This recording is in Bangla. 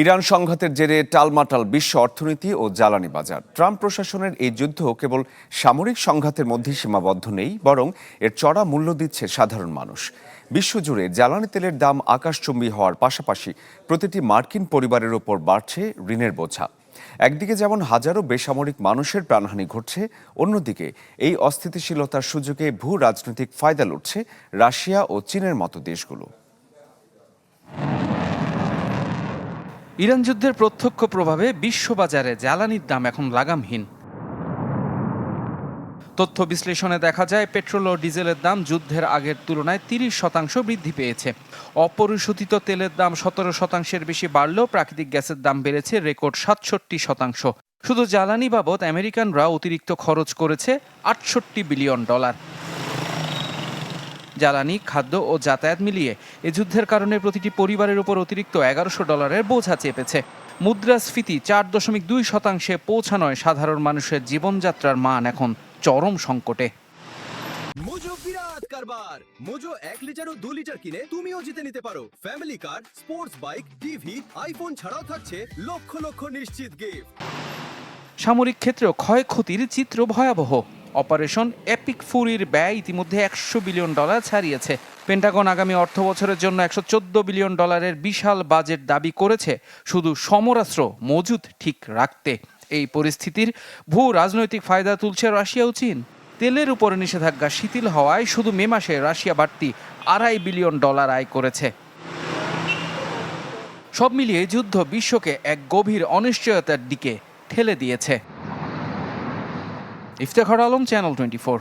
ইরান সংঘাতের জেরে টালমাটাল বিশ্ব অর্থনীতি ও জ্বালানি বাজার। ট্রাম্প প্রশাসনের এই যুদ্ধ কেবল সামরিক সংঘাতের মধ্যে সীমাবদ্ধ নেই, বরং এর চড়া মূল্য দিচ্ছে সাধারণ মানুষ। বিশ্বজুড়ে জ্বালানি তেলের দাম আকাশচুম্বী হওয়ার পাশাপাশি প্রতিটি মার্কিন পরিবারের ওপর বাড়ছে ঋণের বোঝা। একদিকে যেমন হাজারো বেসামরিক মানুষের প্রাণহানি ঘটছে, অন্যদিকে এই অস্থিতিশীলতার সুযোগে ভূ রাজনৈতিক ফায়দা লুটছে রাশিয়া ও চীনের মতো দেশগুলো। ইরান যুদ্ধের প্রত্যক্ষ প্রভাবে বিশ্ববাজারে জ্বালানির দাম এখন লাগামহীন। তথ্য বিশ্লেষণে দেখা যায়, পেট্রোল ও ডিজেলের দাম যুদ্ধের আগের তুলনায় 30% বৃদ্ধি পেয়েছে। অপরিশোধিত তেলের দাম 17% বেশি বাড়লেও প্রাকৃতিক গ্যাসের দাম বেড়েছে রেকর্ড 67%। শুধু জ্বালানি বাবদ আমেরিকানরা অতিরিক্ত খরচ করেছে $68 বিলিয়ন। জ্বালানি, খাদ্য ও যাতায়াত মিলিয়ে এ যুদ্ধের কারণে প্রতিটি পরিবারের উপর অতিরিক্ত $1100 বোঝা চেপেছে। মুদ্রাস্ফীতি 4.2% পৌঁছানোয় সাধারণ মানুষের জীবনযাত্রার মান এখন চরম সংকটে। মোজো বিরাট কারবার। মোজো 1 লিটার ও 2 লিটার কিনে তুমিও জিতে নিতে পারো ফ্যামিলি কার, স্পোর্টস বাইক, টিভি, আইফোন ছাড়াও থাকছে লক্ষ লক্ষ নিশ্চিত গিফট। সামরিক ক্ষেত্রেও ক্ষয়ক্ষতির চিত্র ভয়াবহ। অপারেশন এপিক ফুরির ব্যয় ইতিমধ্যে $100 বিলিয়ন ছাড়িয়েছে। পেন্টাগন আগামী অর্থ বছরের জন্য $114 বিলিয়ন বিশাল বাজেট দাবি করেছে শুধু সমরাস্ত্র মজুত ঠিক রাখতে। এই পরিস্থিতির ভূ রাজনৈতিক ফায়দা তুলছে রাশিয়া ও চীন। তেলের উপরে নিষেধাজ্ঞা শিথিল হওয়ায় শুধু মে মাসে রাশিয়া বাড়তি $2.5 বিলিয়ন আয় করেছে। সব মিলিয়ে যুদ্ধ বিশ্বকে এক গভীর অনিশ্চয়তার দিকে ঠেলে দিয়েছে। ইফতেখার আলম, চ্যানেল 24।